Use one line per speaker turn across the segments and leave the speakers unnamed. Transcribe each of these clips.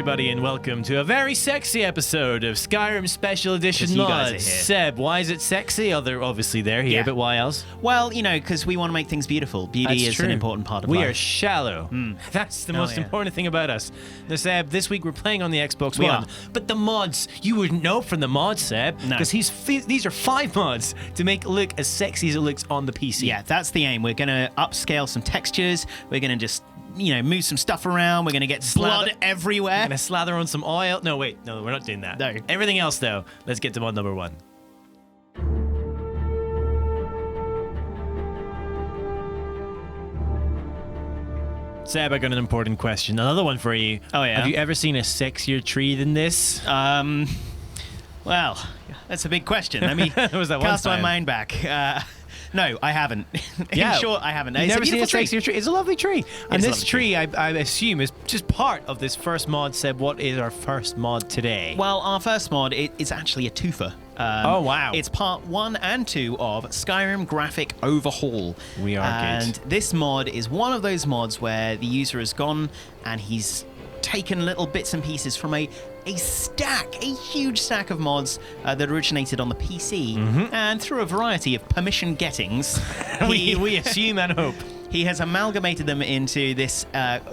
everybody, and welcome to a very sexy episode of Skyrim Special Edition
you guys
Mods.
are here.
Seb, why is it sexy? Oh, they're obviously they're here, but why else?
Well, you know, because we want to make things beautiful. Beauty is an important part of life.
We are shallow. That's the most important thing about us. Now, Seb, this week we're playing on the Xbox One. But the mods, you wouldn't know from the mods, Seb.
No.
Because these are 5 mods to make it look as sexy as it looks on the PC.
Yeah, that's the aim. We're going to upscale some textures. We're going to just, you know, move some stuff around. We're going to get blood everywhere.
We're going to slather on some oil. No, wait. No, we're not doing that.
No.
Everything else, though. Let's get to mod number 1. Seb, I got an important question. Another one for you.
Oh, yeah?
Have you ever seen a sexier tree than this?
Well, that's a big question. Let me
Was that one
cast my
time?
mind back. No, I haven't. In short, I haven't.
You've
It's
never seen a
beautiful
sexier tree? It's a lovely tree. And
is a
this
lovely
tree, I assume, is just part of this first mod. Seb, what is our first mod today?
Well, our first mod is actually a twofer.
Oh, wow.
It's part 1 and 2 of Skyrim Graphic Overhaul.
We are
And
good.
this mod is one of those mods where the user has gone and he's taken little bits and pieces from a huge stack of mods that originated on the PC, and through a variety of permission gettings,
we assume and hope.
he has amalgamated them into this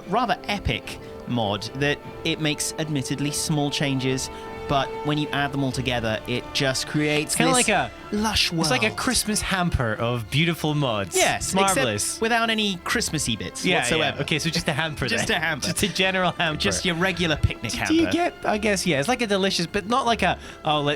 rather epic mod that it makes admittedly small changes, but when you add them all together, it just creates
Kind of
this
like a
lush world.
It's like a Christmas hamper of beautiful mods.
Yes,
it's marvelous.
except without any Christmassy bits whatsoever.
Okay, so just a hamper.
Just
then.
a hamper.
Just a general hamper.
Just your regular picnic hamper.
Do you get? I guess it's like a delicious, but not like a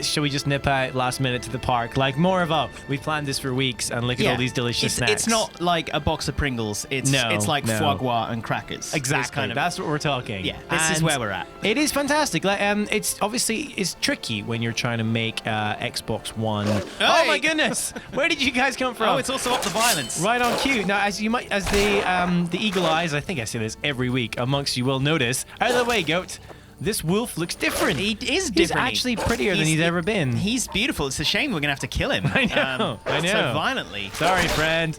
shall we just nip out last minute to the park? Like more of a we planned this for weeks and look at all these delicious snacks.
It's not like a box of Pringles. It's like foie gras and crackers.
Exactly. That's what we're talking.
Yeah, this is where we're at.
It is fantastic. Like, it's obviously it's tricky when you're trying to make Xbox One.
Hey!
Oh my goodness! Where did you guys come from?
Oh, it's also up the violence.
Right on cue. Now, as the eagle eyes, I think I say this every week amongst you will notice. Out of the way, goat. This wolf looks different.
He is different.
He's actually prettier than he's ever been.
He's beautiful. It's a shame we're gonna have to kill him.
I know.
So violently.
Sorry, friend.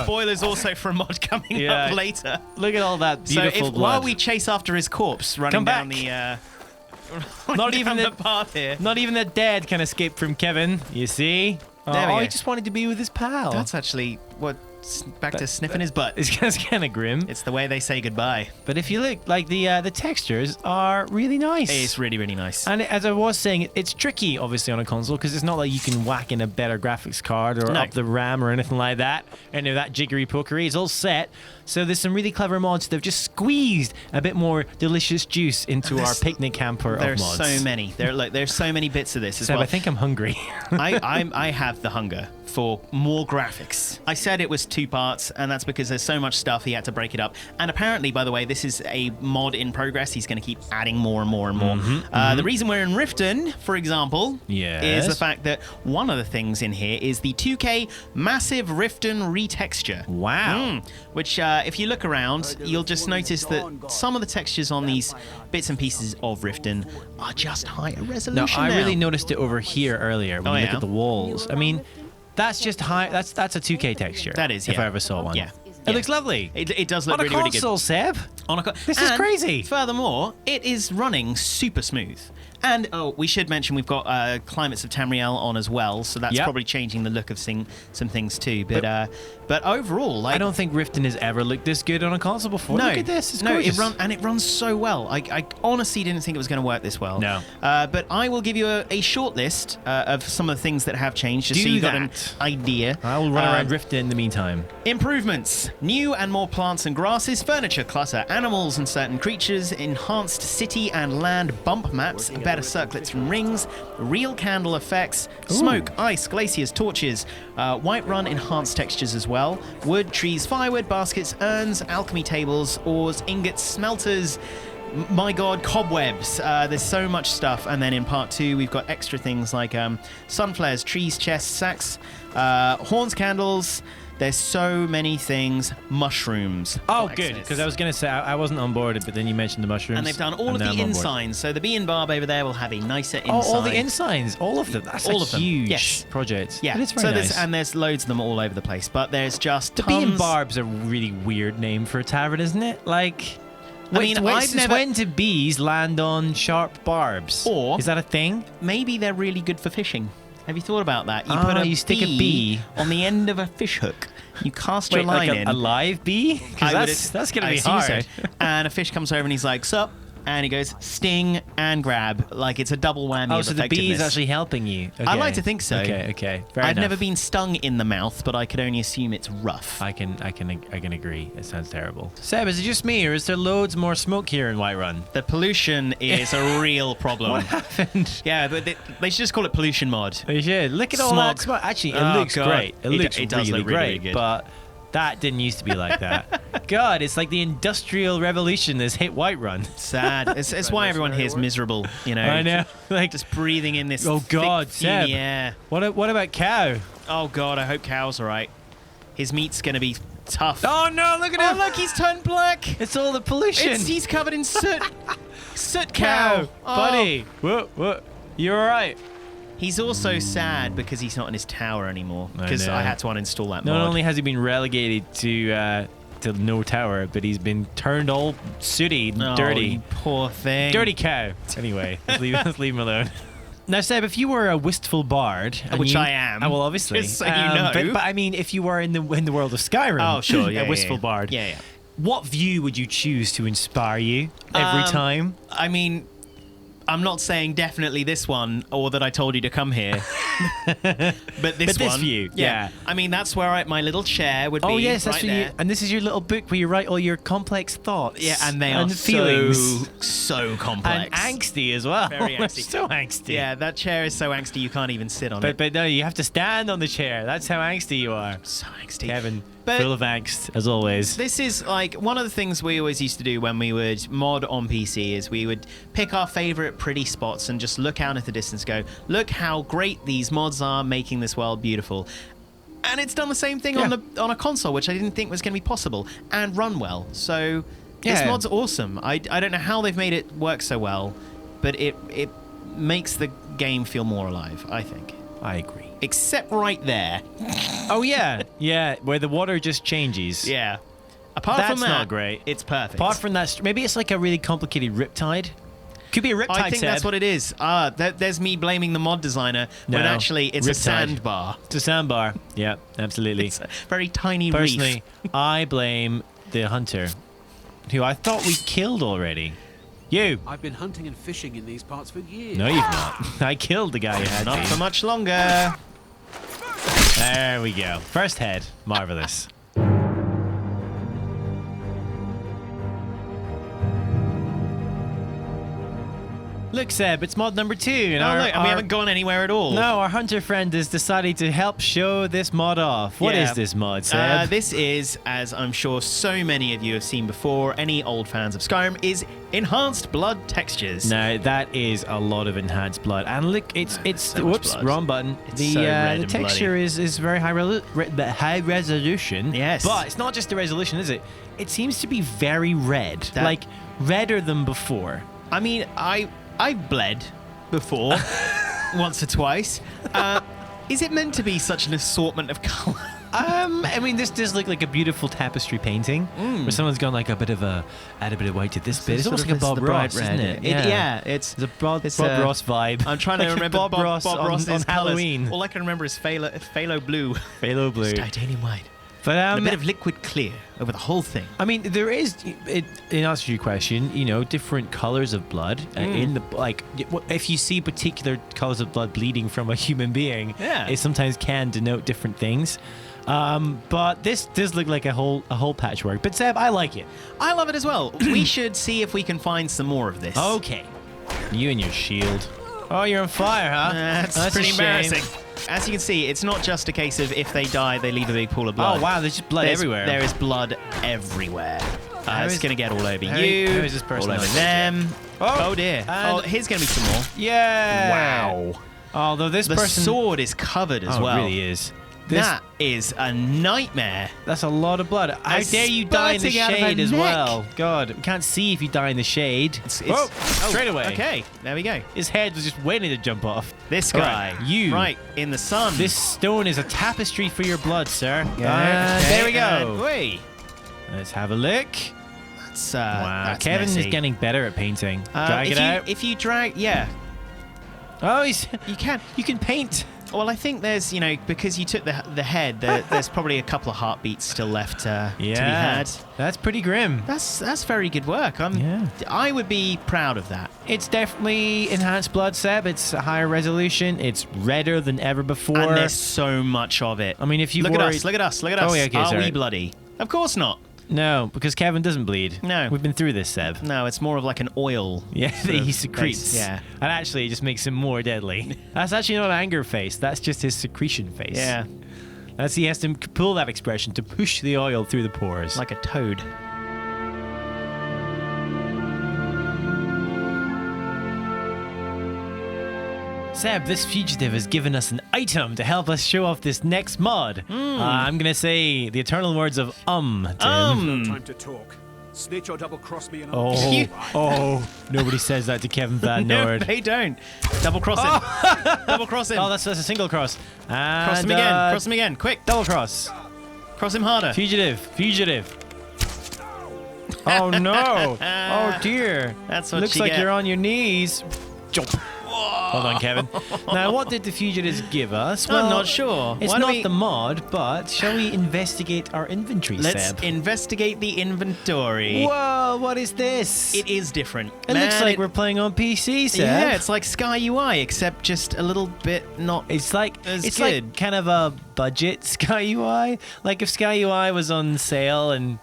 Spoilers also for a mod coming up later.
Look at all that beautiful
so
blood.
while we chase after his corpse running down the
not even
the path here.
Not even the dead can escape from Kevin. You see?
There we go.
He just wanted to be with his pal.
That's actually back to sniffing his butt.
It's kind of grim.
It's the way they say goodbye.
But if you look, like the textures are really nice.
It's really, really nice.
And as I was saying, it's tricky, obviously, on a console because it's not like you can whack in a better graphics card or up the RAM or anything like that. Any of that jiggery pokery. It's all set. So there's some really clever mods that have just squeezed a bit more delicious juice into our picnic hamper of mods.
There's so many. There's so many bits of this as
Seb,
well.
I think I'm hungry.
I have the hunger for more graphics. I said it was 2 parts, and that's because there's so much stuff he had to break it up. And apparently, by the way, this is a mod in progress. He's going to keep adding more and more and more. The reason we're in Riften, for example, is the fact that one of the things in here is the 2K massive Riften retexture.
Wow.
Which, if you look around, you'll just notice that some of the textures on these bits and pieces of Riften are just higher resolution.
I really noticed it over here earlier when you look
yeah?
at the walls. I mean, that's just high. That's a 2K texture.
That is,
if I ever saw one.
Yeah.
It looks lovely.
It does look
on
really,
a
really good.
console, Seb. This is crazy.
Furthermore, it is running super smooth. And we should mention we've got Climates of Tamriel on as well, so that's probably changing the look of some things too. But overall, like,
I don't think Riften has ever looked this good on a console before.
No,
look at this. It's gorgeous.
it runs so well. I honestly didn't think it was going to work this well.
No.
But I will give you a short list of some of the things that have changed, just so you got an idea.
I will run around Riften in the meantime.
Improvements: new and more plants and grasses, furniture, clutter, animals and certain creatures, enhanced city and land bump maps, better circlets and rings, real candle effects, smoke, ice, glaciers, torches, Whiterun enhanced textures as well, wood, trees, firewood, baskets, urns, alchemy tables, ores, ingots, smelters, my god, cobwebs. There's so much stuff. And then in part 2 we've got extra things like sun flares, trees, chests, sacks, horns, candles. There's so many things. Mushrooms.
Oh, good, because I was going to say I wasn't on board, but then you mentioned the mushrooms.
And they've done all of the ensigns. So the bee and barb over there will have a nicer ensign.
Oh, all the ensigns, all of them. That's
all
a
of them.
huge project.
Yeah,
but it's very nice.
There's loads of them all over the place. But there's just
the bee and barb's a really weird name for a tavern, isn't it? Like,
I mean, I've never...
When do bees land on sharp barbs?
Or
is that a thing?
Maybe they're really good for fishing. Have you thought about that?
You stick a bee
on the end of a fish hook. You cast your line in.
A live bee? Because that's going to be hard.
So. And a fish comes over and he's like, sup? And he goes, sting and grab. Like, it's a double whammy of
so the bee is actually helping you. Okay.
I like to think so.
Okay.
I've never been stung in the mouth, but I could only assume it's rough.
I can agree. It sounds terrible. Seb, is it just me, or is there loads more smoke here in Whiterun?
The pollution is a real problem.
What happened?
Yeah, but they should just call it pollution mod.
They should. Look at all that smoke. Actually, it looks great. It does look really great, but that didn't used to be like that. God, it's like the Industrial Revolution has hit Whiterun.
Sad. It's why everyone here is miserable, you know.
I know. Like
just breathing in this
thick, fumy
air.
What about Cow?
Oh, God, I hope Cow's all right. His meat's going to be tough.
Oh, no, look at him.
Oh, look, he's turned black.
It's all the pollution.
He's covered in soot. Soot Cow.
Buddy. What? You all right?
He's also sad because he's not in his tower anymore. Because I had to uninstall that mod.
Not only has he been relegated to no tower, but he's been turned all sooty and dirty.
You poor thing.
Dirty Cow. Anyway, let's leave him alone. Now, Seb, if you were a wistful bard,
which I am,
well, obviously,
just so you know.
But I mean, if you were in the world of Skyrim,
oh sure,
a wistful bard,
yeah.
What view would you choose to inspire you every time?
I mean, I'm not saying definitely this one or that I told you to come here, but this
view, yeah.
I mean, that's where my little chair would be.
Oh yes, that's
right
where
there.
and this is your little book where you write all your complex thoughts.
Yeah, and they are
feelings.
so complex
and angsty as well.
Very angsty.
So angsty.
Yeah, that chair is so angsty you can't even sit on it.
But no, you have to stand on the chair. That's how angsty you are.
So angsty,
Kevin. Full of angst, as always.
This is like one of the things we always used to do when we would mod on PC is we would pick our favorite pretty spots and just look out at the distance, go, look how great these mods are making this world beautiful. And it's done the same thing on a console, which I didn't think was going to be possible, and run well. So this mod's awesome. I don't know how they've made it work so well, but it makes the game feel more alive, I think.
I agree.
Except right there.
Oh, yeah, where the water just changes.
Yeah. Apart from that,
that's not great.
It's perfect.
Apart from that, maybe it's like a really complicated riptide. Could be a riptide,
I think that's what it is. There's me blaming the mod designer when actually it's a sandbar.
It's a sandbar. Yeah, absolutely.
It's a very tiny
Personally,
reef.
I blame the hunter, who I thought we killed already. You.
I've been hunting and fishing in these parts for years.
No, you've not. I killed the guy who had
Not for much longer.
There we go. First head. Marvelous. Look, Seb, it's mod number 2. And
we haven't gone anywhere at all.
No, our hunter friend has decided to help show this mod off. What is this mod, Seb?
This is, as I'm sure so many of you have seen before, any old fans of Skyrim, is enhanced blood textures.
Now, that is a lot of enhanced blood. And look, it's
so
whoops, wrong button. The texture is very high resolution.
Yes.
But it's not just the resolution, is it? It seems to be very red. Like, redder than before.
I mean, I've bled before, once or twice. Is it meant to be such an assortment of colour?
I mean, this does look like a beautiful tapestry painting where someone's gone like add a bit of white to this bit. It's almost like a Bob Ross, isn't it?
It's
a Bob Ross vibe.
I'm trying to remember
Bob Ross on Halloween.
All I can remember is phthalo blue.
Phthalo blue.
It's titanium white.
But
and a bit of liquid clear over the whole thing. I
mean, there is, in answer to your question, different colors of blood in the if you see particular colors of blood bleeding from a human being, it sometimes can denote different things. But this does look like a whole patchwork. But Seb, I like it.
I love it as well. We should see if we can find some more of this.
Okay. You and your shield. Oh, you're on fire, huh?
That's pretty embarrassing. As you can see, it's not just a case of if they die, they leave a big pool of blood.
Oh, wow, there's just blood everywhere.
There is blood everywhere. It's going to get all over you,
how is this person
all over them. Oh dear. Here's going to be some more.
Yeah.
Wow.
Although the
sword is covered as well.
It really is.
That is a nightmare.
That's a lot of blood. How dare you die in the shade as well? God, we can't see if you die in the shade. Straight away.
Okay, there we go.
His head was just waiting to jump off.
This guy. Right, in the sun.
This stone is a tapestry for your blood, sir. There we go.
Wait.
Let's have a look. Wow,
that's
Kevin
messy.
is getting better at painting. Drag it out.
If you drag, yeah,
Oh,
you can.
you can paint.
Well, I think there's, because you took the head, there's probably a couple of heartbeats still left to be had.
That's pretty grim.
That's very good work.
Yeah.
I would be proud of that.
It's definitely enhanced blood, Seb. It's a higher resolution. It's redder than ever before.
And there's so much of it.
I mean, if you
look at us, look at us.
Oh, yeah, okay,
Are
sorry.
we bloody? Of course not.
No, because Kevin doesn't bleed.
No.
We've been through this, Seb.
No, it's more of like an oil.
Yeah,
sort
that
of
he secretes.
face. Yeah.
And actually, it just makes him more deadly. That's actually not an anger face. That's just his secretion face.
Yeah.
He has to pull that expression to push the oil through the pores.
Like a toad.
Seb, this fugitive has given us an item to help us show off this next mod. I'm going to say the eternal words of to him.
No time to talk. Snitch or double cross me and I'll
Nobody says that to Kevin Van
No,
Nord.
they don't. Double cross him. Double cross him.
Oh, that's a single cross. And,
cross him again. Cross him again. Quick.
Double cross.
Cross him harder.
Fugitive. Oh no. Oh dear.
That's what
Looks
you
like
get.
you're on your knees. Jump. Hold on, Kevin. Now, what did the fugitives give us?
I'm not sure.
It's
Why don't
not
we-
the mod, but shall we investigate our inventory,
Let's
Seb?
investigate the inventory.
Whoa, what is this?
It is different.
It looks like we're playing on PC, Seb.
Yeah, it's like Sky UI, except just a little bit not.
It's like
It's
it's
good.
like kind of a budget Sky UI. Like if Sky UI was on sale and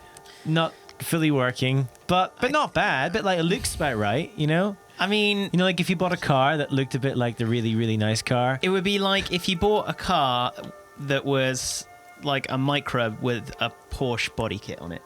not fully working, but not bad. But like it looks about right, you know.
I mean,
You know, like if you bought a car that looked a bit like the really, really nice car.
it would be like if you bought a car that was like a Micra with a Porsche body kit on it,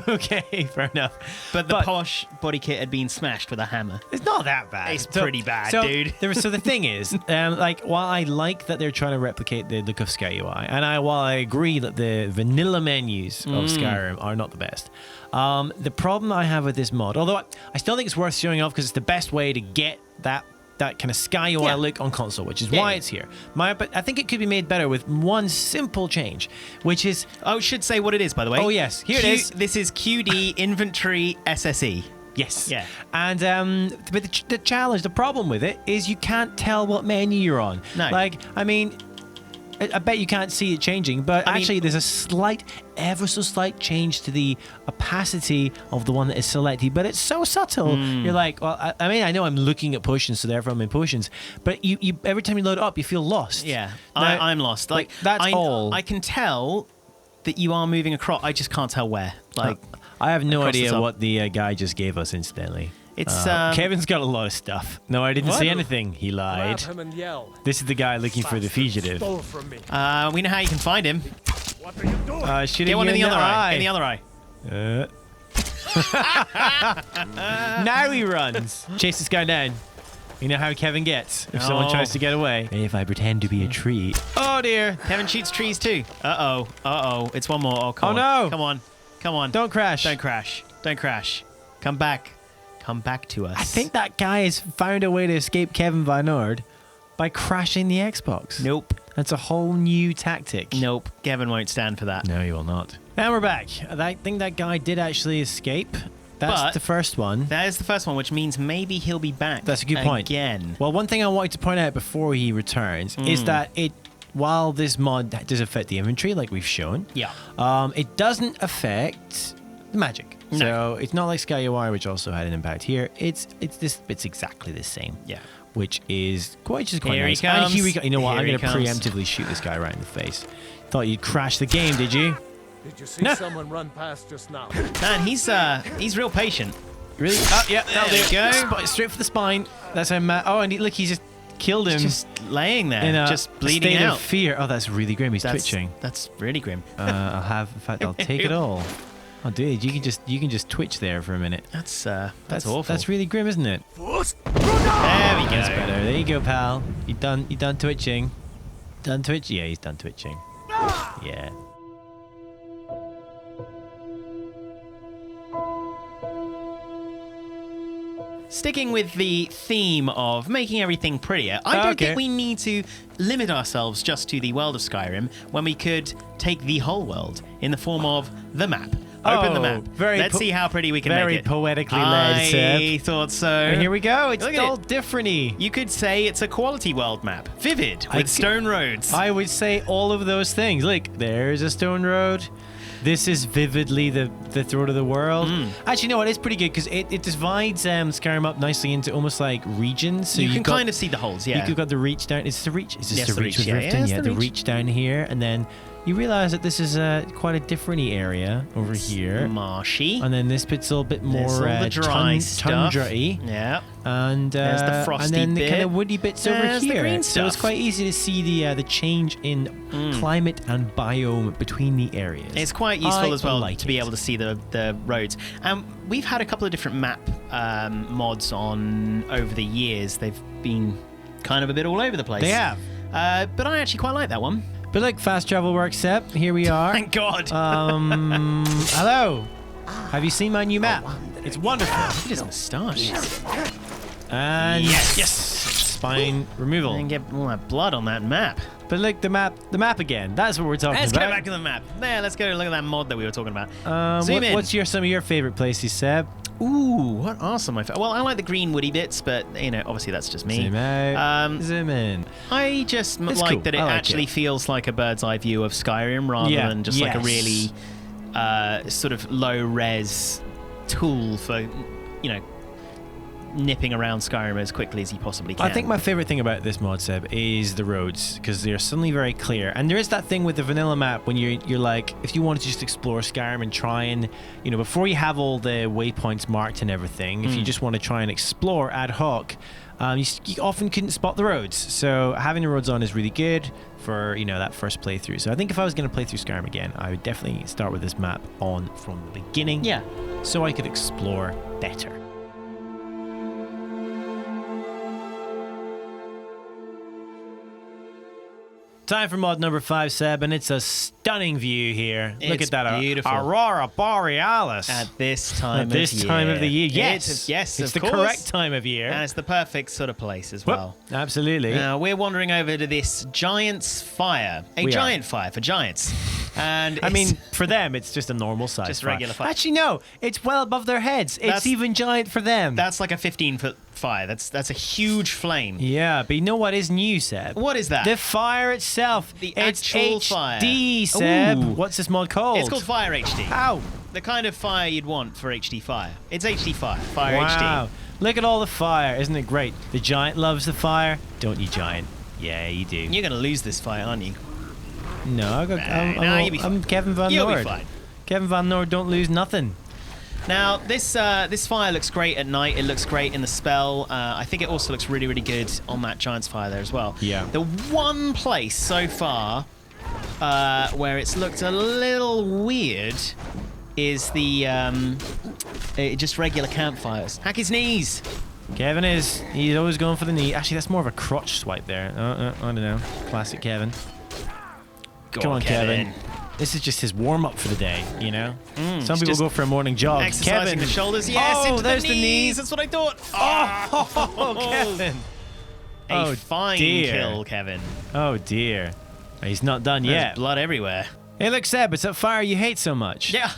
Okay, fair enough.
but the Porsche body kit had been smashed with a hammer.
It's not that bad.
It's pretty bad, dude.
So the thing is, like, while I like that they're trying to replicate the look of Sky UI, and while I agree that the vanilla menus of Skyrim are not the best, the problem I have with this mod, although I still think it's worth showing off because it's the best way to get that kind of Sky UI look on console, which is why it's here. But I think it could be made better with one simple change, which is...
Oh, it should say what it is, by the way.
Oh, yes. Here it is.
This is QD Inventory SSE.
Yes.
Yeah.
And but the challenge, the problem with it is you can't tell what menu you're on.
No.
Like, I mean, I bet you can't see it changing, but actually there's a ever so slight change to the opacity of the one that is selected, but it's so subtle. You're like, well, I mean, I know I'm looking at potions, so therefore I'm in potions, but you every time you load it up, you feel lost.
Yeah,
Now,
I'm lost. Like
that's all.
I can tell that you are moving across. I just can't tell where. Like,
I have no
across the
idea
top.
what the guy just gave us, incidentally.
It's
Kevin's got a lot of stuff. No, I didn't
What?
say anything. He lied.
grab him and yell.
This is the guy looking for the fugitive.
Stole from me.
we know how you can find him.
What are you doing?
Shooting
Get one
you
in the other eye.
eye.
In the other eye.
Now he runs. Chase this guy down. You know how Kevin gets if someone
Oh.
tries to get away. If I pretend to be a tree. Oh dear.
Kevin shoots trees too. Uh-oh. It's one more. Oh, come
Oh,
on.
no.
Come on.
Don't crash.
Don't crash. Don't crash. Come back. Come back to us.
I think that guy has found a way to escape Kevin Van Nord by crashing the Xbox.
Nope.
That's a whole new tactic.
Nope. Kevin won't stand for that.
No, he will not. And we're back. I think that guy did actually escape. That's
But-
the first one.
That is the first one, which means maybe he'll be back.
That's a good point.
Again.
Well, one thing I wanted to point out before he returns is that while this mod does affect the inventory, like we've shown,
Yeah.
it doesn't affect the magic.
No.
So it's not like Sky UI, which also had an impact here. It's exactly the same.
Yeah.
Which is quite
Here he
nice. And
comes.
here we go. You know what?
Here
I'm
he
going to
comes.
preemptively shoot this guy right in the face. Thought you'd crash the game, did you?
Did you see someone run past just now?
Man, he's real patient.
Really? Oh, yeah.
There we go.
Straight for the spine. That's how Matt. Oh, and look, he just killed him.
Just laying there,
in a
just bleeding
state
out.
of fear. Oh, that's really grim. He's
That's
twitching.
That's really grim.
I'll take it all. Oh, dude, you can just twitch there for a minute.
That's awful.
That's really grim, isn't it?
there we go.
That's better. There you go, pal. You done twitching? Done twitch? Yeah, he's done twitching. Yeah.
Sticking with the theme of making everything prettier, I don't think we need to limit ourselves just to the world of Skyrim when we could take the whole world in the form of the map. Open the map.
Very
Let's see how pretty we can make it.
Very poetically led, Seb.
I thought so.
And here we go. It's
Look at
all
it.
different-y.
You could say it's a quality world map. Vivid, with stone roads.
I would say all of those things. Look, there's a stone road. This is vividly the throat of the world. Actually, no, it is pretty good because it divides Skyrim up nicely into almost like regions. So
you can kind of see the holes, yeah.
You've got the reach down. Is the reach? Is this
Yes,
the reach with
yeah.
Riften?
Yeah,
The reach down here, and then you realize that this is quite a different area over here.
Marshy.
And then this bit's a little bit more
There's all the dry stuff.
tundra-y.
Yeah.
And
There's the frosty
and then the
bit.
kind of woody bits over
There's the
here.
green
So it's
stuff.
quite easy to see the change in climate and biome between the areas.
It's quite useful as well
like
to be
it.
able to see the roads. We've had a couple of different map mods on over the years. They've been kind of a bit all over the place.
They have.
But I actually quite like that one.
But like fast travel works, Seb. Here we are.
Thank God.
Hello. Have you seen my new map? It's wonderful.
Look at his moustache.
And
Yes.
spine removal.
And get all that blood on that map.
But look, the map again. That's what we're talking
Let's
about.
go back to the map. There, let's go look at that mod that we were talking about. Zoom in.
What's some of your favorite places, Seb?
Ooh, what are some of my favorite? Well, I like the green woody bits, but, obviously that's just me.
Zoom out. Zoom in.
I just
It's
like
cool.
that it
I like
actually
it.
feels like a bird's eye view of Skyrim rather than just like a really sort of low-res tool for, nipping around Skyrim as quickly as you possibly can.
I think my favorite thing about this mod, Seb, is the roads, because they're suddenly very clear. And there is that thing with the vanilla map when you're like, if you wanted to just explore Skyrim and try and, before you have all the waypoints marked and everything, if you just want to try and explore ad hoc, you often couldn't spot the roads. So having the roads on is really good for, that first playthrough. So I think if I was going to play through Skyrim again, I would definitely start with this map on from the beginning.
Yeah.
So I could explore better. Time for mod number 5, Seb, and it's a stunning view here. Look
It's
at that
beautiful.
Aurora Borealis.
At this time
At this time of the year,
Yes,
yes, it's
of
the
course.
correct time of year.
And it's the perfect sort of place as
Whoop,
well.
absolutely.
Now, we're wandering over to this giant's fire. A
We are.
giant fire for giants. And
I mean, for them, it's just a normal size
Just
fire.
regular fire.
Actually, no, it's well above their heads. It's
That's-
even giant for them.
that's like a 15-foot fire. That's a huge flame.
Yeah, but you know what is new, Seb?
What is that?
The fire itself.
The
it's
actual
HD,
fire.
Seb.
Ooh.
What's this mod called?
It's called Fire HD.
How?
The kind of fire you'd want for HD fire. It's HD fire. Fire
Wow.
HD.
Look at all the fire. Isn't it great? The giant loves the fire. Don't you, giant? Yeah, you do.
You're going to lose this fire, aren't you?
No,
you'll be
I'm
fine.
Kevin Van
You'll be
Noord.
fine.
Kevin Van Noord don't lose nothing.
Now, this fire looks great at night. It looks great in the spell. I think it also looks really, really good on that giant's fire there as well.
Yeah.
The one place so far where it's looked a little weird is the just regular campfires. Hack his knees.
Kevin he's always going for the knee. Actually, that's more of a crotch swipe there. I don't know. Classic Kevin. Come on, Kevin. This is just his warm-up for the day, Some people
just
go for a morning jog.
Exercising
Kevin.
the shoulders. Yes,
Oh,
into
there's
the
the
knees.
knees.
That's what I thought.
Oh, Kevin.
A
Oh,
fine
dear.
kill, Kevin.
Oh, dear. He's not done
There's
yet.
blood everywhere.
Hey, look, Seb, it's that fire you hate so much.
Yeah.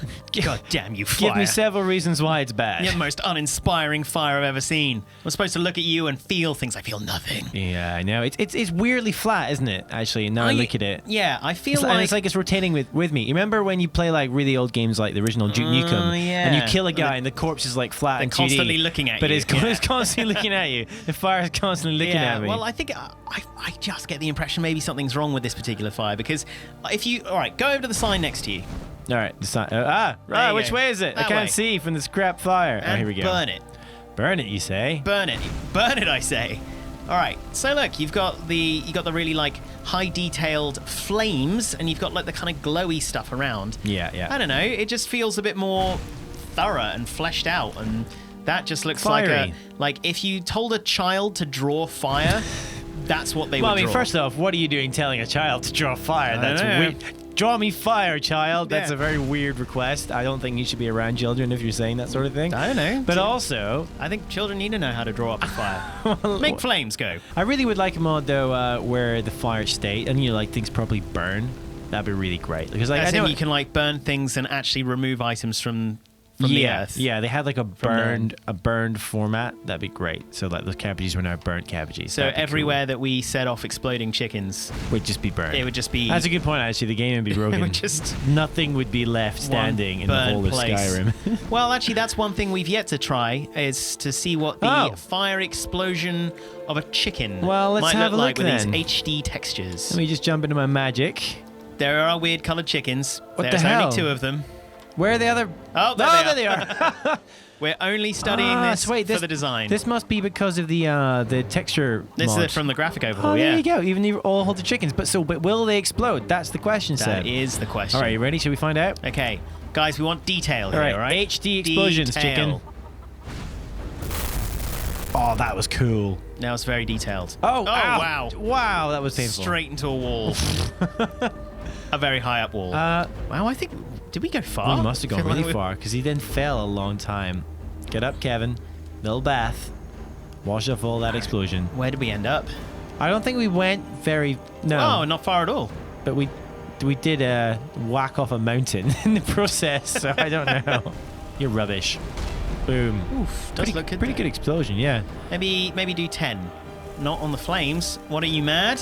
God damn you, fire.
Give me several reasons why it's bad.
The most uninspiring fire I've ever seen. I'm supposed to look at you and feel things. I feel nothing.
Yeah, I know. It's weirdly flat, isn't it? Actually, now I look at it.
Yeah, I feel
It's,
like...
and it's like it's rotating with me. You remember when you play like really old games like the original Duke Nukem,
yeah.
and you kill a guy and the corpse is like flat and 2D,
constantly looking at
but
you.
it's,
Yeah.
it's constantly looking at you. The fire is constantly looking
yeah,
at me.
well, I think I just get the impression maybe something's wrong with this particular fire because if you... All right, go over to the sign next to you.
All right,
There you
which
go.
way is it? I
That
can't
way.
see from this crap fire.
And
Oh, here we go.
burn it.
Burn it, you say?
Burn it. Burn it, I say. All right. So look, you've got the really like high detailed flames, and you've got like the kind of glowy stuff around.
Yeah, yeah.
I don't know. It just feels a bit more thorough and fleshed out, and that just looks
Fiery.
like if you told a child to draw fire, that's what they
Well,
would
I mean,
draw.
first off, what are you doing telling a child to draw fire?
I
That's
don't know.
weird. Draw me fire, child. That's
Yeah.
a very weird request. I don't think you should be around children if you're saying that sort of thing.
I don't know.
But also,
I think children need to know how to draw up a fire. Make flames go.
I really would like a mod though where the fire state and like things probably burn. That'd be really great. Because like,
As
I know
in you can like burn things and actually remove items from the earth.
Yeah, they had like a burned format. That'd be great. So like those cabbages were now burnt cabbages.
So everywhere that we set off exploding chickens
would just be burned.
It would just be.
That's a good point. Actually, the game would be broken.
It would just
nothing would be left standing in the whole of Skyrim.
Well, actually, that's one thing we've yet to try is to see what the fire explosion of a chicken
let's
might
have
look
a
like
look
with
then.
these HD textures.
Let me just jump into my magic.
There are weird coloured chickens.
What
There's
the hell?
only 2 of them.
Where are the other?
Oh,
there they are.
We're only studying this for the design.
This must be because of the texture.
This
mod.
is from the graphic overhaul.
There you go. Even all hold the chickens. But will they explode? That's the question,
That
Seb.
is the question.
All right, you ready? Should we find out?
Okay, guys, we want detail here,
All right,
all right?
HD explosions, chicken. Oh, that was cool.
Now it's very detailed.
Oh, ow.
wow.
Wow, that was painful.
Straight into a wall. A very high up wall. Wow, I think... Did we go far?
We must have gone really far because he then fell a long time. Get up, Kevin. Little bath. Wash off all that explosion.
Where did we end up?
I don't think we went very... No.
Oh, not far at all.
But we did whack off a mountain in the process, so I don't know. You're rubbish. Boom.
Oof, does look good.
Pretty
though.
good explosion, yeah.
Maybe do 10. Not on the flames. What, are you mad?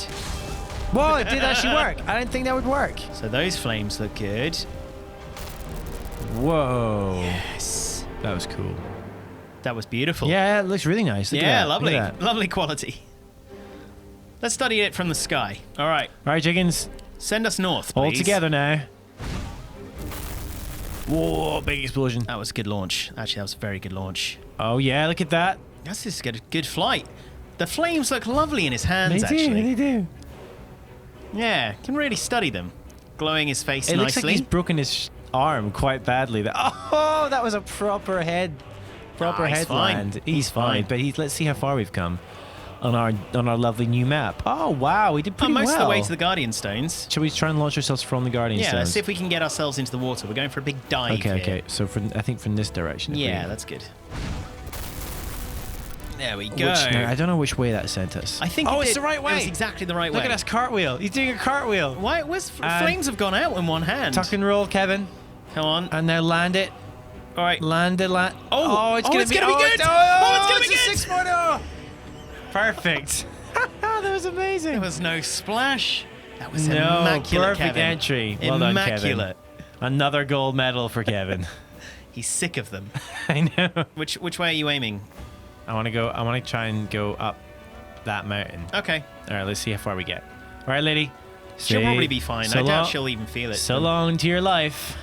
Whoa, it did actually work. I didn't think that would work.
So those flames look good.
Whoa.
Yes.
That was cool.
That was beautiful.
Yeah, it looks really nice. Look at
Yeah,
that.
lovely.
Look at that.
Lovely quality. Let's study it from the sky. All right.
All right, chickens.
Send us north, please.
All together now. Whoa, big explosion.
That was a good launch. Actually, that was a very good launch.
Oh, yeah, look at that.
That's just a good flight. The flames look lovely in his hands,
They
actually.
do.
Yeah, can really study them. Glowing his face
It
nicely.
looks like he's broken his arm quite badly. Oh, that was a proper
he's
headland.
fine.
He's fine. But let's see how far we've come on our lovely new map. Oh, wow, we did pretty
most
well.
of the way to the Guardian Stones.
Shall we try and launch ourselves from the Guardian
Yeah,
Stones?
let's see if we can get ourselves into the water. We're going for a big dive here.
Okay. So I think from this direction. if
Yeah,
we-
that's good. There we go.
I don't know which way that sent us.
I think
it's the right way.
It was exactly the right way.
Look at us cartwheel. He's doing a cartwheel.
Why? Flames have gone out in one hand.
Tuck and roll, Kevin.
Come on.
And now land it.
All right.
Land it.
Oh,
it's gonna be
good.
it's
gonna be good.
6.0. Perfect. That was amazing.
There was no splash. That was
No,
immaculate,
perfect
Kevin.
entry. Well done, Kevin.
Immaculate.
Another gold medal for Kevin.
He's sick of them.
I know.
Which way are you aiming?
I want to try and go up that mountain.
Okay.
All right, let's see how far we get. All right, lady.
She'll probably be fine.
So
I doubt
long-
she'll even feel it.
So long to your life.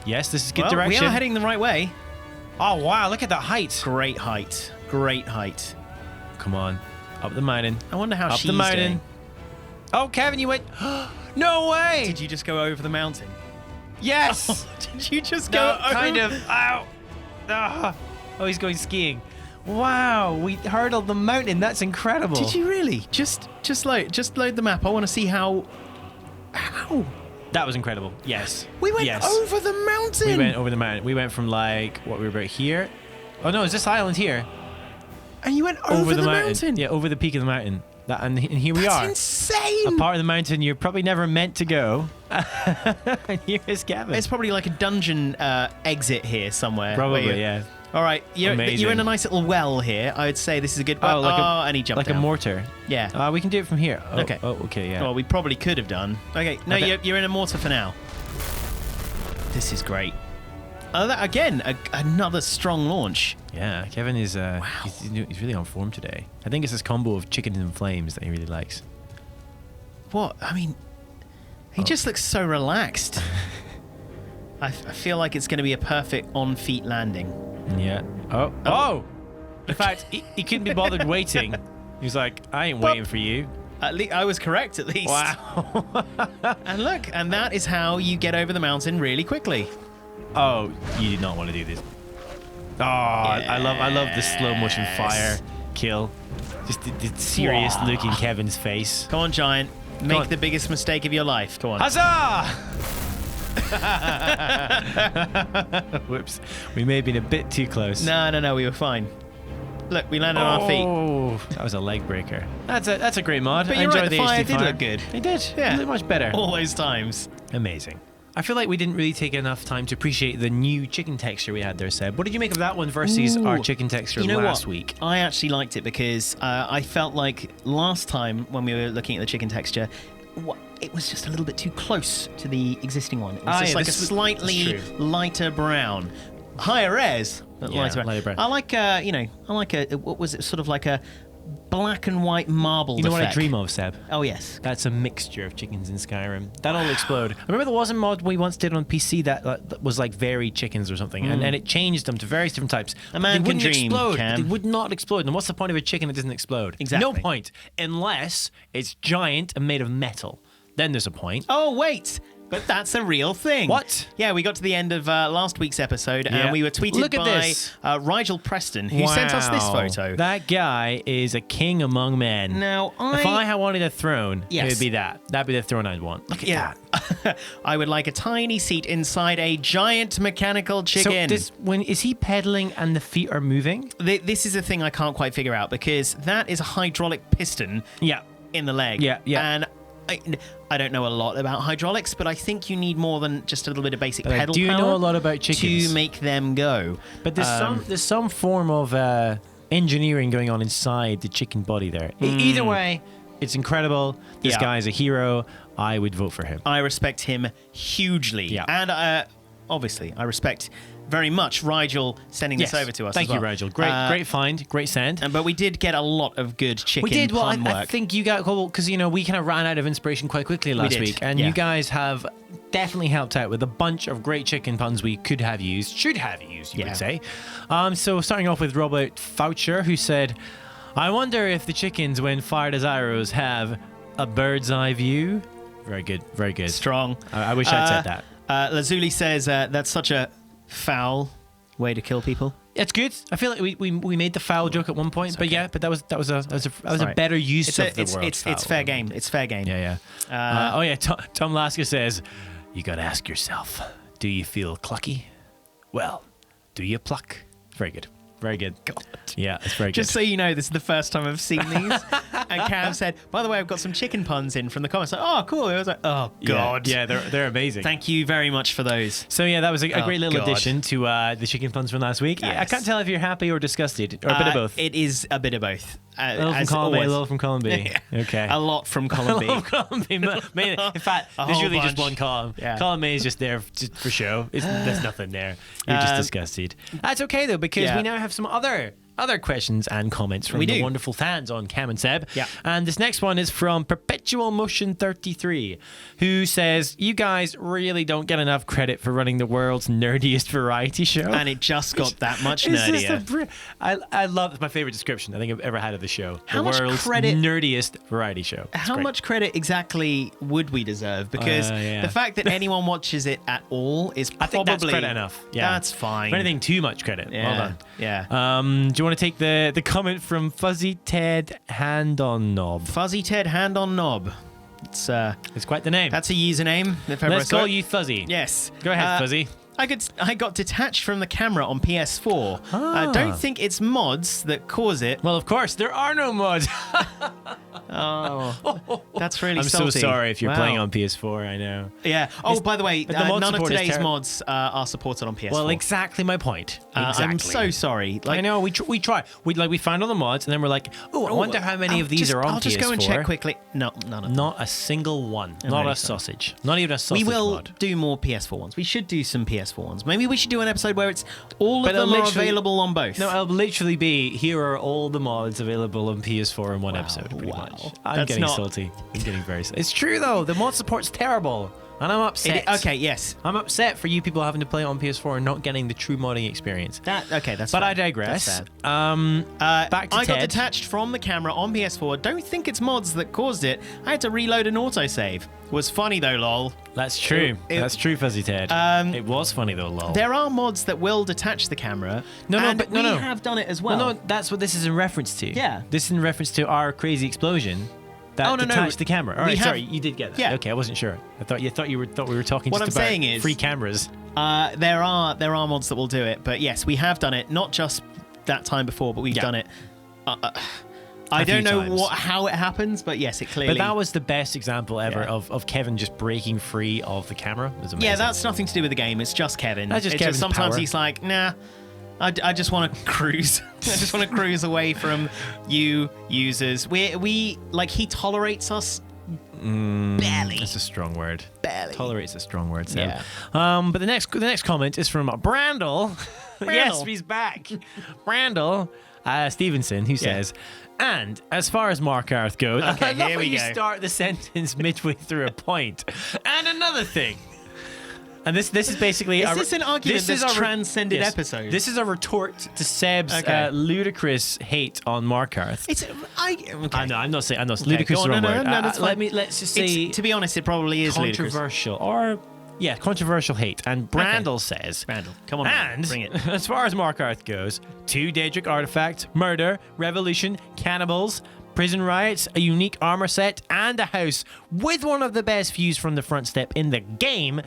Yes, this is good
Well,
direction.
we are heading the right way.
Oh, wow, look at the height.
Great height. Great height.
Come on. Up the mountain.
I wonder how
Up
she's
the mountain.
doing.
Oh, Kevin, you went... No way!
Did you just go over the mountain?
Yes!
Did you just go
No,
over?
kind of. Ow! Ah. Oh, he's going skiing. Wow, we hurdled the mountain. That's incredible.
Did you really? Just load the map. I want to see how.
That was incredible. Yes.
We went
yes.
over the mountain.
We went over the mountain. We went from like what we were about here. Oh no, is this island here?
And you went over the mountain.
Yeah, over the peak of the mountain. And here we are.
That's insane.
A part of the mountain you're probably never meant to go. And here is Gavin.
It's probably like a dungeon exit here somewhere.
Probably, yeah.
All right, you're in a nice little well here. I would say this is a good. And he jumped
like
down.
a mortar.
Yeah.
We can do it from here. Oh,
Okay.
Oh, okay. Yeah.
Well, we probably could have done. Okay. No,
Okay.
you're in a mortar for now. This is great. Again, another strong launch.
Yeah. Kevin is. He's really on form today. I think it's this combo of chickens and flames that he really likes.
What? I mean, he just looks so relaxed. I feel like it's going to be a perfect on-feet landing.
Yeah. Oh. In fact, he couldn't be bothered waiting. He was like, I ain't waiting for you.
At least I was correct, at least.
Wow.
And look, and that is how you get over the mountain really quickly.
Oh, you did not want to do this. Oh, I love the slow motion fire kill. Just the serious look in Kevin's face.
Come on, Giant. Make the biggest mistake of your life. Come on.
Huzzah! Whoops. We may have been a bit too close.
No, we were fine. Look, we landed on our feet.
Oh, that was a leg breaker. That's a great mod.
But
I
you're right,
enjoyed
the
the
fire
HD
did
fire.
look good.
It did.
Yeah.
It looked much better.
All those times.
Amazing. I feel like we didn't really take enough time to appreciate the new chicken texture we had there, Seb. What did you make of that one versus our chicken texture last week?
I actually liked it because I felt like last time when we were looking at the chicken texture, it was just a little bit too close to the existing one. It was just like a slightly lighter brown. Higher res, but lighter brown. I like, what was it, sort of like a black and white marble.
You know
effect.
what I dream of, Seb?
Oh, yes.
That's a mixture of chickens in Skyrim. That'll explode. I remember there was a mod we once did on PC that was like varied chickens or something, and it changed them to various different types.
A man
they
can
wouldn't
dream,
explode.
Cam.
They would not explode. And what's the point of a chicken that doesn't explode?
Exactly.
No point. Unless it's giant and made of metal. Then there's a point.
Oh, wait. But that's a real thing.
What?
Yeah, we got to the end of last week's episode, and we were tweeted by Rigel Preston, who sent us this photo.
That guy is a king among men.
Now,
if I had wanted a throne,
Yes.
it would be that. That'd be the throne I'd want. Look at that.
I would like a tiny seat inside a giant mechanical chicken.
So is he pedaling and the feet are moving?
This is a thing I can't quite figure out, because that is a hydraulic piston in the leg.
Yeah.
And I don't know a lot about hydraulics, but I think you need more than just a little bit of basic pedal power.
I do know a lot about chickens
to make them go.
But there's some form of engineering going on inside the chicken body there. Either way, it's incredible. This guy is a hero. I would vote for him.
I respect him hugely.
Yeah.
And obviously, I respect very much Rigel sending this over to us.
Thank you, Rigel. Great find. Great send.
But we did get a lot of good chicken
We did. Well,
pun work.
I think you got, because, we kind of ran out of inspiration quite quickly last week. And you guys have definitely helped out with a bunch of great chicken puns we could have used, should have used, you would say. So starting off with Robert Foucher, who said, I wonder if the chickens, when fired as arrows, have a bird's eye view. Very good. Very good.
Strong.
I wish I'd said that.
Lazuli says that's such a foul way to kill people.
It's good. I feel like we made the foul joke at one point, but that was a better use of the word.
It's fair game. It's fair game.
Yeah. Tom Lasker says, you got to ask yourself, do you feel clucky? Well, do you pluck? Very good. Very good.
God.
Yeah, it's very good.
Just so you know, this is the first time I've seen these. And Cam said, by the way, I've got some chicken puns in from the comments. Like, oh, cool. I was like, oh, God.
Yeah, they're amazing.
Thank you very much for those.
So, that was a great little addition to the chicken puns from last week. Yes. I can't tell if you're happy or disgusted, or a bit of both.
It is a bit of both.
A little from column A, a little from column B. Okay.
A lot from column B.
A lot from column B. In fact, there's really just one column.
Yeah.
Column A is just there just for show. There's nothing there. You're just disgusted. That's okay, though, because we now have some other questions and comments from the wonderful fans on Cam and Seb.
Yeah.
And this next one is from Perpetual Motion 33, who says, you guys really don't get enough credit for running the world's nerdiest variety show.
And it just got that much nerdier.
I love, it's my favorite description I think I've ever had of the show.
How
the
much
world's
credit,
nerdiest variety show.
How much credit exactly would we deserve? Because the fact that anyone watches it at all is probably...
I think that's credit enough. Yeah.
That's fine.
If anything, too much credit.
Yeah.
Well done.
Yeah.
Do you want to take the comment from Fuzzy Ted Hand on Knob?
Fuzzy Ted Hand on Knob.
It's quite the name.
That's a username.
Let's call you Fuzzy.
Yes.
Go ahead, Fuzzy.
I got detached from the camera on PS4. I don't think it's mods that cause it.
Well, of course, there are no mods.
That's really
I'm
salty.
so sorry if you're playing on PS4, I know.
Yeah. Oh, by the way, none of today's mods are supported on PS4.
Well, exactly my point. Exactly.
I'm so sorry.
I know, we try. We find all the mods, and then we're like, I wonder how many of these are on PS4.
I'll just go and check quickly. No, none of them.
Not a single one. Not a sausage. Not even a sausage
We will
mod.
do more PS4 ones. We should do some PS4 ones. Maybe we should do an episode where it's all of them are available on both.
No, it'll literally be, here are all the mods available on PS4 in one episode, pretty much. I'm getting salty. I'm getting very salty. It's true, though. The mod support's terrible. And I'm upset.
Okay, yes.
I'm upset for you people having to play it on PS4 and not getting the true modding experience.
That's
But
fair.
I digress.
That's
back to
I got
Ted.
detached from the camera on PS4. Don't think it's mods that caused it. I had to reload an autosave. Was funny though, lol.
That's true. That's true, Fuzzy Ted. It was funny though, lol.
There are mods that will detach the camera. We have done it as well.
No, that's what this is in reference to.
Yeah.
This is in reference to our crazy explosion. That detached the camera. All right, sorry, you did get that.
Yeah.
Okay, I wasn't sure. I thought we were talking
What
just
I'm
about
saying is,
free cameras.
There are mods that will do it, but yes, we have done it. Not just that time before, but we've
Yeah.
done it. I
few
don't know
times.
how it happens, but yes, it clearly.
But that was the best example ever
Yeah.
of Kevin just breaking free of the camera. It was amazing.
Yeah, that's nothing to do with the game. It's just Kevin.
That's just
It's
Kevin's
sometimes
power.
he's like, nah, I just want to cruise. I just want to cruise away from you users. We like he tolerates us barely.
That's a strong word.
Barely.
Tolerates a strong word, Sam.
Yeah.
But the next comment is from Brandel. Yes, he's back. Brandel Stevenson, who says, and as far as Markarth goes,
Okay,
I love
here
when
we
you
go.
start the sentence midway through a point. And another thing. And this is basically
Is this an argument that's
a
transcended episode?
This is a retort to Seb's
Okay.
ludicrous hate on Markarth.
It's okay.
I know. I'm not saying. I know.
Okay,
Ludicrous
go
is the
on.
wrong
No,
word.
no, that's fine.
Let's just say.
It's, to be honest, it probably is ludicrous.
Controversial or controversial hate. And Brandel says,
Brandel, come on, man,
and
bring it.
as far as Markarth goes, 2 Daedric artifacts, murder, revolution, cannibals, prison riots, a unique armor set, and a house with one of the best views from the front step in the game.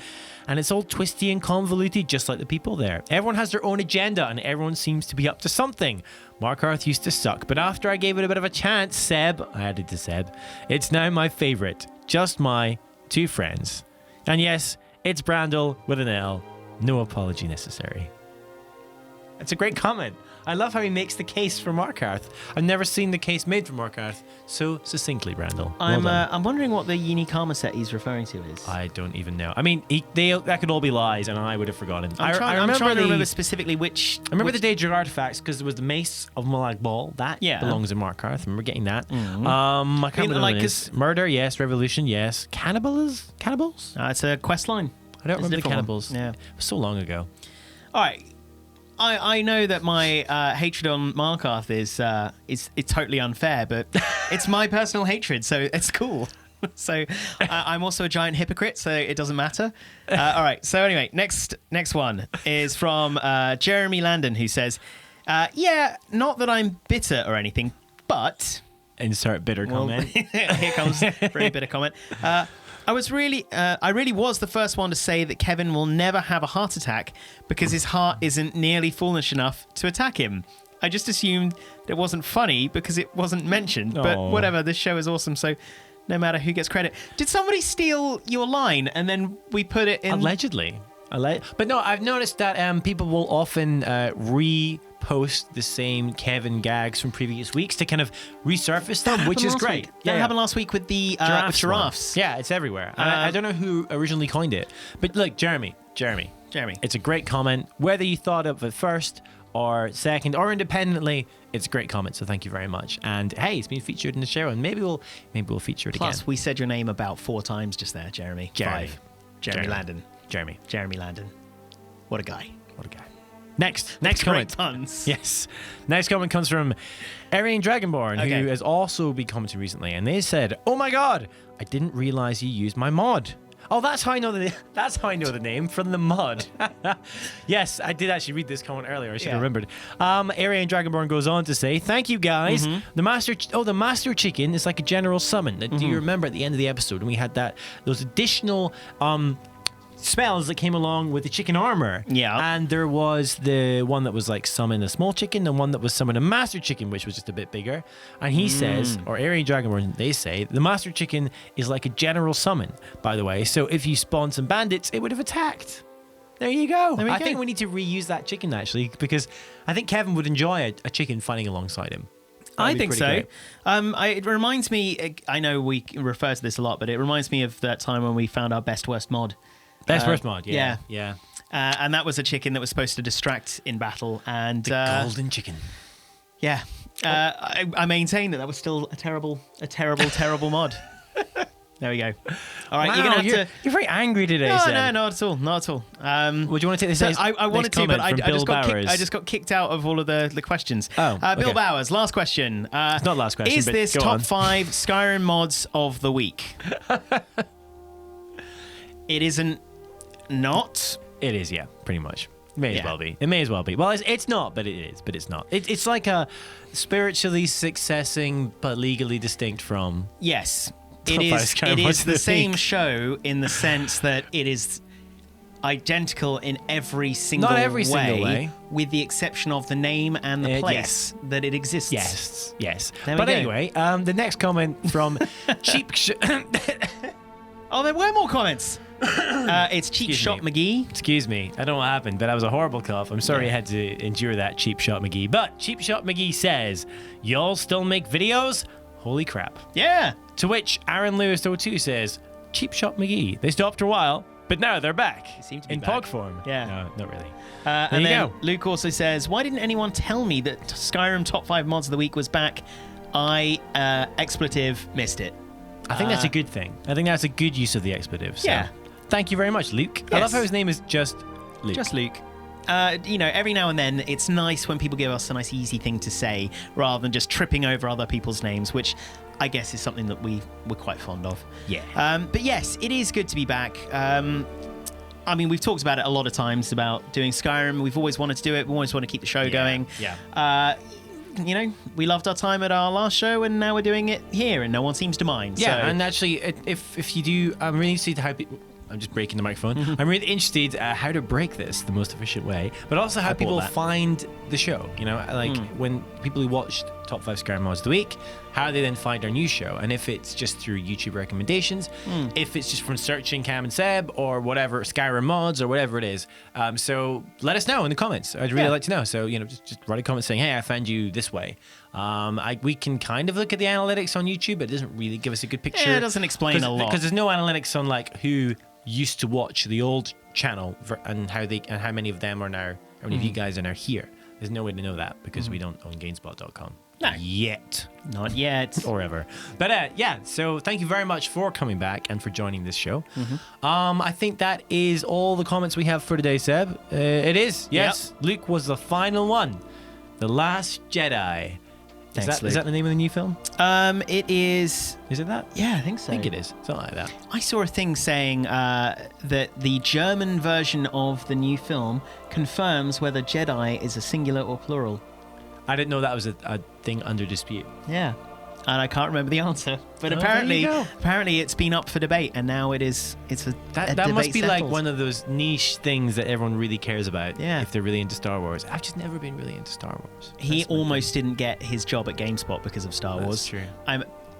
And it's all twisty and convoluted, just like the people there. Everyone has their own agenda, and everyone seems to be up to something. Markarth used to suck, but after I gave it a bit of a chance, Seb, I added to Seb, it's now my favorite. Just my 2 friends. And yes, it's Brandel with an L. No apology necessary. It's a great comment. I love how he makes the case for Markarth. I've never seen the case made for Markarth so succinctly, Brandel. Well done.
I'm wondering what the unique armor set he's referring to is.
I don't even know. I mean, that could all be lies, and I would have forgotten.
I'm trying to remember specifically which.
I remember the Daedric artifacts because there was the Mace of Molag Bal. That belongs in Markarth. I remember getting that. I can't remember
like,
like murder, yes. Revolution, yes. Cannibals?
It's a quest line.
I don't remember the cannibals.
Yeah.
It was so long ago.
All right. I know that my hatred on Markarth is totally unfair, but it's my personal hatred, so it's cool. So I'm also a giant hypocrite, so it doesn't matter. All right. So anyway, next one is from Jeremy Landon, who says, "Yeah, not that I'm bitter or anything, but."
Insert bitter comment.
Here comes a very bitter comment. I really was the first one to say that Kevin will never have a heart attack because his heart isn't nearly foolish enough to attack him. I just assumed it wasn't funny because it wasn't mentioned. But
Aw.
whatever, this show is awesome, so no matter who gets credit. Did somebody steal your line and then we put it in?
Allegedly. But no, I've noticed that people will often repost the same Kevin gags from previous weeks to kind of resurface them, which is great.
That happened last week with the giraffes.
Yeah, it's everywhere. I don't know who originally coined it, but look, Jeremy, it's a great comment. Whether you thought of it first or second or independently, it's a great comment. So thank you very much. And hey, it's been featured in the show, and maybe we'll feature it again.
Plus, we said your name about 4 times just there, Jeremy. 5. Jeremy Landon. Jeremy Landon. What a guy.
Next
Great
comment.
puns.
Yes. Next comment comes from Aryan Dragonborn,
Okay.
who has also been commenting recently, and they said, "Oh my god, I didn't realize you used my mod." Oh, that's how I know the name from the mod. Yes, I did actually read this comment earlier. I should have remembered. Aryan Dragonborn goes on to say, "Thank you guys. The master chicken is like a general summon. Do you remember at the end of the episode when we had those additional spells that came along with the chicken armor?
Yeah.
And there was the one that was like summon a small chicken and one that was summon a master chicken, which was just a bit bigger. And he says, or Aryan Dragonborn, they say, the master chicken is like a general summon, by the way. So if you spawn some bandits, it would have attacked. There you go. I think we need to reuse that chicken, actually, because I think Kevin would enjoy a chicken fighting alongside him.
I think so.
Great.
It reminds me, I know we refer to this a lot, but it reminds me of that time when we found our best worst mod.
Best mod, yeah.
And that was a chicken that was supposed to distract in battle. And
The golden chicken.
yeah, I maintain that was still a terrible mod. There we go. All right,
Wow,
you're gonna have to.
You're very angry today,
No,
Sam.
no, not at all, not at all.
Would you want to take this?
So
next-
I wanted
next
to, but
comment
I
from
just
Bill Bowers?
I just got kicked out of all of the questions.
Oh,
Bill
okay.
Bowers, last question.
It's not last question,
Is
but
this
go
top
on.
5 Skyrim mods of the week? It isn't. Not.
It is, yeah, pretty much. May as
Yeah.
well be. It may as well be. Well, it's not, but it is. But it's not. It's like a spiritually successing but legally distinct from.
Yes,
Top
it
5
is.
Skyrim
It
mods
is
of
the
the
same
week.
show in the sense that it is. identical in every single
Not every single way.
with the exception of the name and the place
yes.
that it exists.
Yes.
There we
But
go.
anyway, the next comment from Cheap...
Oh, there were more comments. It's Cheap
Excuse
Shot
me.
McGee.
Excuse me, I don't know what happened, but that was a horrible cough. I'm sorry I had to endure that, Cheap Shot McGee. But Cheap Shot McGee says, y'all still make videos? Holy crap.
Yeah.
To which Aaron Lewis 02 says, Cheap Shot McGee. They stopped for a while, but now they're back.
They seem to be
in
back.
POG form.
Yeah.
No, not really.
And
you
then
go.
Luke also says, why didn't anyone tell me that Skyrim Top 5 Mods of the Week was back? I, expletive, missed it.
I think that's a good thing. I think that's a good use of the expletive. So.
Yeah.
Thank you very much, Luke. I
Yes.
love how his name is just Luke.
Just Luke. Every now and then it's nice when people give us a nice easy thing to say rather than just tripping over other people's names, which I guess is something that we're quite fond of.
Yeah.
But yes, it is good to be back. I mean, we've talked about it a lot of times about doing Skyrim. We've always wanted to do it. We always want to keep the show going.
Yeah.
We loved our time at our last show, and now we're doing it here, and no one seems to mind.
Yeah,
so.
and actually, if you do, I'm really interested how people. I'm just breaking the microphone. I'm really interested how to break this the most efficient way, but also how
I bought
people
that.
find the show. You know, like when people who watched Top 5 Skyrim Mods of the Week, how they then find our new show, and if it's just through YouTube recommendations, if it's just from searching Cam and Seb or whatever, Skyrim Mods or whatever it is. So let us know in the comments. I'd really like to know. So just write a comment saying, "Hey, I found you this way." We can kind of look at the analytics on YouTube, but it doesn't really give us a good picture.
Yeah, it doesn't explain a lot.
Because there's no analytics on like who used to watch the old channel and how many of them are now, how many of you guys are now here. There's no way to know that because we don't own GameSpot.com.
No.
Yet.
Not yet.
Or ever. But so thank you very much for coming back and for joining this show. I think that is all the comments we have for today, Seb. It is. Yes.
Yep.
Luke was the final one. The Last Jedi.
Thanks,
Is that the name of the new film?
It is.
Is it that?
Yeah, I think so.
I think it is. Something like that.
I saw a thing saying that the German version of the new film confirms whether Jedi is a singular or plural.
I didn't know that was a thing under dispute.
Yeah. And I can't remember the answer. But
Oh, there you go.
apparently it's been up for debate, and now it's a
That
debate
must be like
settled.
one of those niche things that everyone really cares about.
Yeah.
If they're really into Star Wars. I've just never been really into Star Wars.
He
That's my
almost didn't get his job at GameSpot because of Star Wars.
true.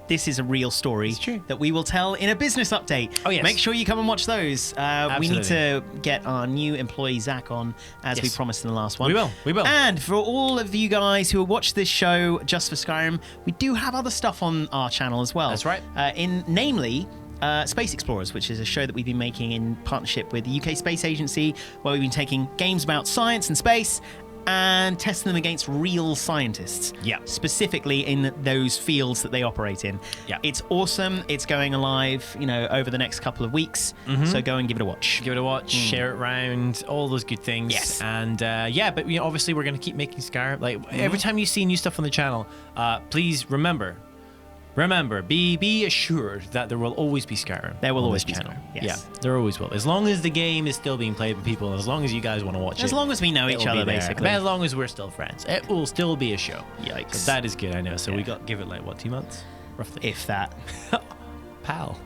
This is a real story
It's true.
that we will tell in a business update.
Oh, yes.
Make sure you come and watch those. We need to
Absolutely.
get our new employee Zach on, as we
Yes.
promised in the last one.
We will.
And for all of you guys who watch this show just for Skyrim, we do have other stuff on our channel as well.
That's right.
Namely, Space Explorers, which is a show that we've been making in partnership with the UK Space Agency, where we've been taking games about science and space and testing them against real scientists.
Yeah.
Specifically in those fields that they operate in.
Yeah.
It's awesome. It's going live, over the next couple of weeks. So go and give it a watch.
Give it a watch, share it around, all those good things.
Yes.
And but obviously we're going to keep making Skyrim. Like every time you see new stuff on the channel, please remember, be assured that there will always be Skyrim.
There will
on
always
this
be
channel.
Skyrim, yes.
Yeah, there always will. As long as the game is still being played by people, as long as you guys want to watch it.
As long as we know
it
each
will be
other,
there.
basically.
As long as we're still friends. It will still be a show.
Yikes.
So that is good, I know. So we
Yeah.
got give it like what, 2 months? Roughly.
If that.
Pal.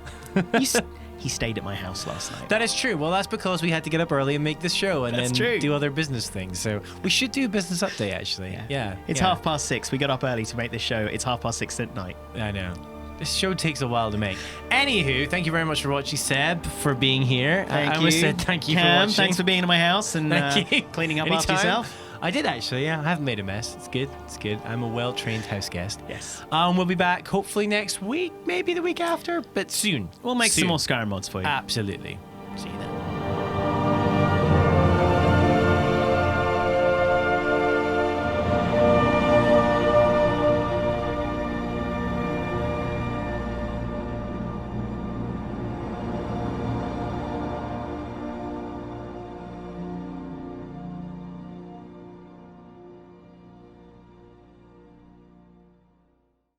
He stayed at my house last night.
That is true. Well, that's because we had to get up early and make this show and
That's
then
true.
do other business things. So we should do a business update, actually. Yeah.
It's
yeah.
6:30. We got up early to make this show. It's 6:30 at night.
I know. This show takes a while to make. Anywho, thank you very much for watching, Seb, for being here. I almost said thank you
Cam,
for watching.
thanks for being in my house and
Thank you.
cleaning up after
Anytime.
yourself.
I did actually, yeah. I haven't made a mess. It's good. It's good. I'm a well-trained house guest.
Yes.
We'll be back hopefully next week, maybe the week after, but soon.
We'll make
Soon.
some more Skyrim mods for you.
Absolutely. See you then.